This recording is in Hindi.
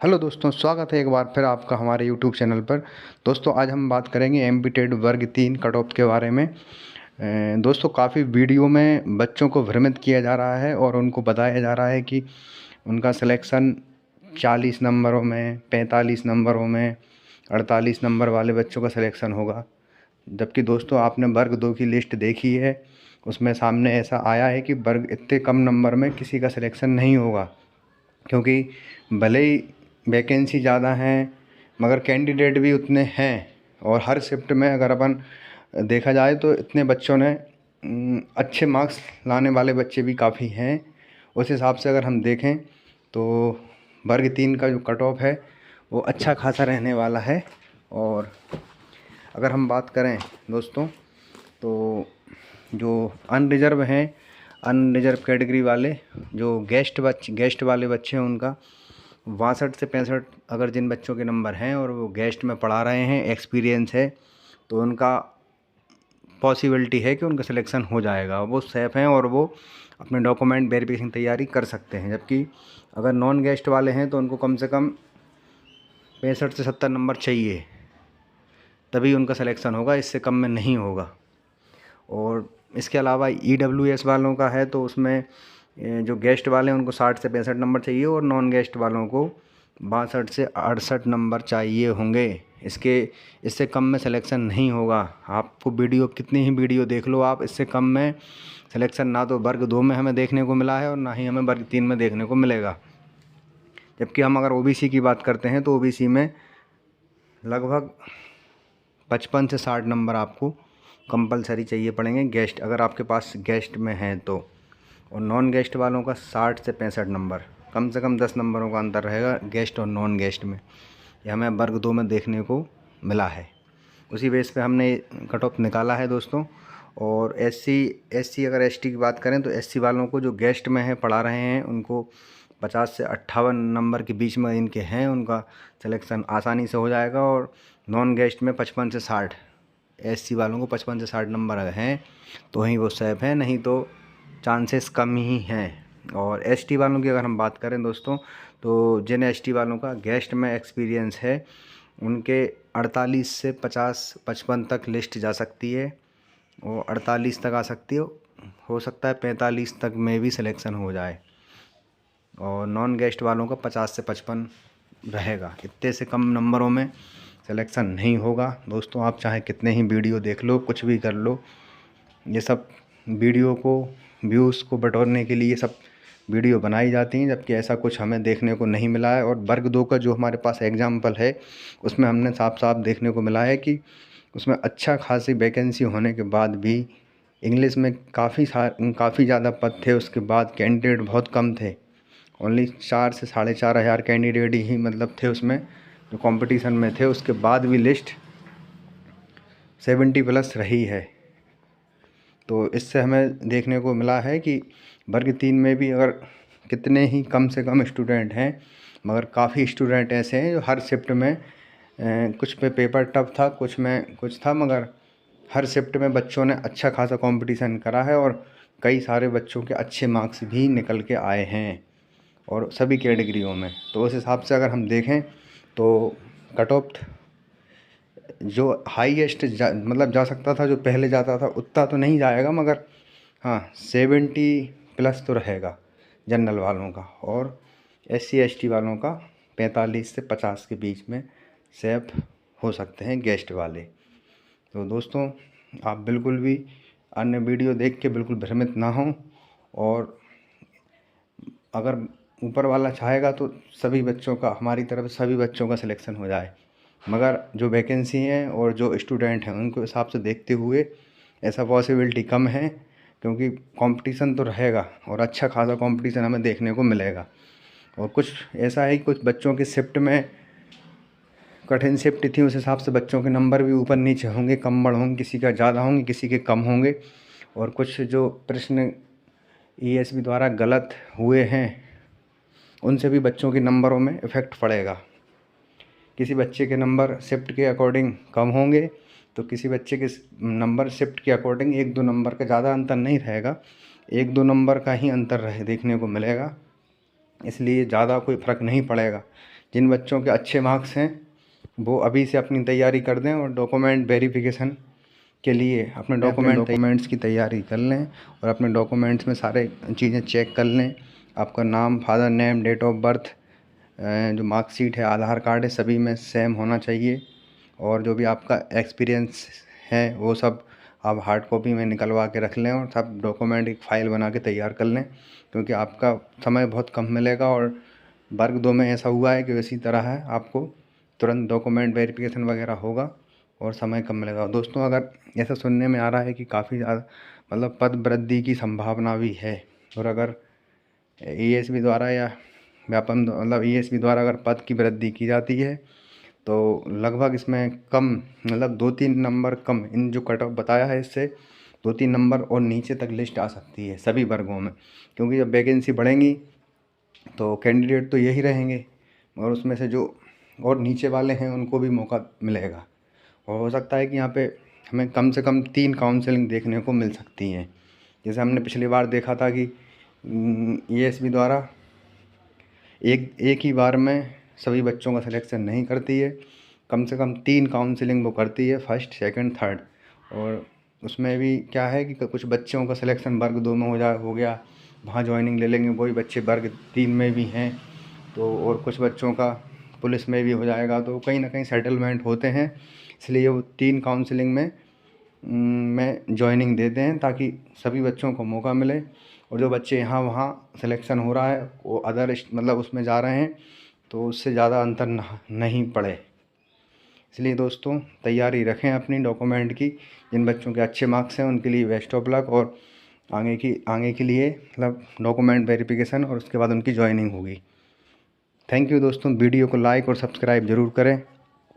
हेलो दोस्तों, स्वागत है एक बार फिर आपका हमारे यूट्यूब चैनल पर। दोस्तों आज हम बात करेंगे एमपी टेट वर्ग 3 कट ऑफ के बारे में। दोस्तों काफ़ी वीडियो में बच्चों को भ्रमित किया जा रहा है और उनको बताया जा रहा है कि उनका सिलेक्शन 40 नंबरों में, 45 नंबरों में, 48 नंबर वाले बच्चों का सिलेक्शन होगा। जबकि दोस्तों आपने वर्ग 2 की लिस्ट देखी है, उसमें सामने ऐसा आया है कि वर्ग इतने कम नंबर में किसी का सिलेक्शन नहीं होगा। क्योंकि भले ही वैकेंसी ज़्यादा हैं मगर कैंडिडेट भी उतने हैं, और हर शिफ्ट में अगर अपन देखा जाए तो इतने बच्चों ने अच्छे मार्क्स लाने वाले बच्चे भी काफ़ी हैं। उस हिसाब से अगर हम देखें तो वर्ग 3 का जो कट ऑफ है वो अच्छा खासा रहने वाला है। और अगर हम बात करें दोस्तों तो जो अनरिजर्व हैं, अनरिजर्व कैटेगरी वाले जो गेस्ट वाले बच्चे हैं, उनका 62 से 65 अगर जिन बच्चों के नंबर हैं और वो गेस्ट में पढ़ा रहे हैं, एक्सपीरियंस है, तो उनका पॉसिबिलिटी है कि उनका सिलेक्शन हो जाएगा। वो सेफ़ हैं और वो अपने डॉक्यूमेंट वेरिफिकेशन तैयारी कर सकते हैं। जबकि अगर नॉन गेस्ट वाले हैं तो उनको कम से कम 65 से 70 नंबर चाहिए, तभी उनका सिलेक्शन होगा, इससे कम में नहीं होगा। और इसके अलावा ईडब्ल्यूएस वालों का है तो उसमें जो गेस्ट वाले हैं उनको 60 से 65 नंबर चाहिए और नॉन गेस्ट वालों को 62 से 68 नंबर चाहिए होंगे। इससे कम में सिलेक्शन नहीं होगा। आपको वीडियो कितनी ही वीडियो देख लो आप, इससे कम में सिलेक्शन ना तो वर्ग 2 में हमें देखने को मिला है और ना ही हमें वर्ग 3 में देखने को मिलेगा। जबकि हम अगर ओबीसी की बात करते हैं तो ओबीसी में लगभग 55 से 60 नंबर आपको कंपलसरी चाहिए पड़ेंगे गेस्ट, अगर आपके पास गेस्ट में हैं तो। और नॉन गेस्ट वालों का 60 से 65 नंबर, कम से कम 10 नंबरों का अंतर रहेगा गेस्ट और नॉन गेस्ट में। यह हमें वर्ग 2 में देखने को मिला है। उसी बेस पे हमने कट ऑफ निकाला है दोस्तों। और एससी अगर एसटी की बात करें तो एससी वालों को जो गेस्ट में है पढ़ा रहे हैं उनको 50 से 58 नंबर के बीच में इनके हैं, उनका सिलेक्शन आसानी से हो जाएगा। और नॉन गेस्ट में 55 से 60, एससी वालों को 55 से 60 नंबर हैं तो ही वो सेफ हैं, नहीं तो चांसेस कम ही हैं। और एसटी वालों की अगर हम बात करें दोस्तों तो जिन एसटी वालों का गेस्ट में एक्सपीरियंस है उनके 48 से 50-55 तक लिस्ट जा सकती है, वो 48 तक आ सकती हो सकता है 45 तक में भी सिलेक्शन हो जाए। और नॉन गेस्ट वालों का 50 से 55 रहेगा। इतने से कम नंबरों में सिलेक्शन नहीं होगा दोस्तों। आप चाहे कितने ही वीडियो देख लो, कुछ भी कर लो, ये सब वीडियो को व्यूज़ को बटोरने के लिए सब वीडियो बनाई जाती हैं, जबकि ऐसा कुछ हमें देखने को नहीं मिला है। और वर्ग 2 का जो हमारे पास एग्जाम्पल है उसमें हमने साफ साफ देखने को मिला है कि उसमें अच्छा खासी वैकेंसी होने के बाद भी इंग्लिश में काफ़ी ज़्यादा पद थे, उसके बाद कैंडिडेट बहुत कम थे। ओनली 4 से 4,500 कैंडिडेट ही मतलब थे उसमें जो कंपटीशन में थे, उसके बाद भी लिस्ट 70+ रही है। तो इससे हमें देखने को मिला है कि वर्ग 3 में भी अगर कितने ही कम से कम स्टूडेंट हैं, मगर काफ़ी स्टूडेंट ऐसे हैं जो हर शिफ्ट में कुछ पे पेपर टफ था, कुछ में कुछ था, मगर हर शिफ्ट में बच्चों ने अच्छा खासा कंपटीशन करा है और कई सारे बच्चों के अच्छे मार्क्स भी निकल के आए हैं और सभी कैटेगरियों में। तो उस हिसाब से अगर हम देखें तो कट ऑफ जो हाईएस्ट मतलब जा सकता था, जो पहले जाता था उतना तो नहीं जाएगा, मगर हाँ 70+ तो रहेगा जनरल वालों का। और एससी एसटी वालों का 45 से 50 के बीच में सेफ हो सकते हैं गेस्ट वाले। तो दोस्तों आप बिल्कुल भी अन्य वीडियो देख के बिल्कुल भ्रमित ना हों, और अगर ऊपर वाला चाहेगा तो सभी बच्चों का, हमारी तरफ से सभी बच्चों का सिलेक्शन हो जाए, मगर जो वैकेंसी हैं और जो स्टूडेंट हैं उनको हिसाब से देखते हुए ऐसा पॉसिबिलिटी कम है, क्योंकि कंपटीशन तो रहेगा और अच्छा खासा कंपटीशन हमें देखने को मिलेगा। और कुछ ऐसा है कि कुछ बच्चों की शिफ्ट में कठिन शिफ्ट थी, उस हिसाब से बच्चों के नंबर भी ऊपर नीचे होंगे, कम बढ़ होंगे, किसी का ज़्यादा होंगे, किसी के कम होंगे। और कुछ जो प्रश्न ईएसबी द्वारा गलत हुए हैं उनसे भी बच्चों के नंबरों में इफ़ेक्ट पड़ेगा। किसी बच्चे के नंबर शिफ्ट के अकॉर्डिंग कम होंगे तो किसी बच्चे के नंबर शिफ्ट के अकॉर्डिंग 1-2 नंबर का ज़्यादा अंतर नहीं रहेगा, 1-2 नंबर का ही अंतर देखने को मिलेगा। इसलिए ज़्यादा कोई फ़र्क नहीं पड़ेगा जिन बच्चों के अच्छे मार्क्स हैं वो अभी से अपनी तैयारी कर दें और डॉक्यूमेंट वेरिफिकेशन के लिए अपने डॉक्यूमेंट्स की तैयारी कर लें और अपने डॉक्यूमेंट्स में सारे चीज़ें चेक कर लें। आपका नाम, father name, date of birth, जो मार्कशीट है, आधार कार्ड है, सभी में सेम होना चाहिए। और जो भी आपका एक्सपीरियंस है वो सब आप हार्ड कॉपी में निकलवा के रख लें और सब डॉक्यूमेंट एक फ़ाइल बना के तैयार कर लें, क्योंकि आपका समय बहुत कम मिलेगा। और वर्ग 2 में ऐसा हुआ है कि इसी तरह है, आपको तुरंत डॉक्यूमेंट वेरिफिकेशन वगैरह होगा और समय कम मिलेगा। दोस्तों, अगर ऐसा सुनने में आ रहा है कि काफ़ी ज़्यादा मतलब पद वृद्धि की संभावना भी है, और अगर ईएसबी द्वारा या व्यापम मतलब ईएसबी द्वारा अगर पद की वृद्धि की जाती है तो लगभग इसमें कम मतलब 2-3 नंबर कम, इन जो कट ऑफ बताया है इससे 2-3 नंबर और नीचे तक लिस्ट आ सकती है सभी वर्गों में, क्योंकि जब वैकेंसी बढ़ेंगी तो कैंडिडेट तो यही रहेंगे और उसमें से जो और नीचे वाले हैं उनको भी मौका मिलेगा। और हो सकता है कि यहाँ पे हमें कम से कम 3 काउंसलिंग देखने को मिल सकती हैं। जैसे हमने पिछली बार देखा था कि ईएसबी द्वारा एक ही बार में सभी बच्चों का सिलेक्शन नहीं करती है, कम से कम 3 काउंसलिंग वो करती है, फर्स्ट, सेकंड, थर्ड। और उसमें भी क्या है कि कुछ बच्चों का सिलेक्शन वर्ग 2 में हो गया, वहाँ ज्वाइनिंग ले लेंगे, वही बच्चे वर्ग 3 में भी हैं तो, और कुछ बच्चों का पुलिस में भी हो जाएगा, तो कहीं ना कहीं सेटलमेंट होते हैं। इसलिए वो 3 काउंसलिंग में ज्वाइनिंग देते हैं ताकि सभी बच्चों को मौका मिले। और जो बच्चे यहाँ वहाँ सिलेक्शन हो रहा है वो अदर मतलब उसमें जा रहे हैं तो उससे ज़्यादा अंतर नहीं पड़े। इसलिए दोस्तों, तैयारी रखें अपनी डॉक्यूमेंट की। जिन बच्चों के अच्छे मार्क्स हैं उनके लिए बेस्ट ऑफ लक, और आगे के लिए मतलब डॉक्यूमेंट वेरिफिकेशन और उसके बाद उनकी ज्वाइनिंग होगी। थैंक यू दोस्तों। वीडियो को लाइक और सब्सक्राइब ज़रूर करें।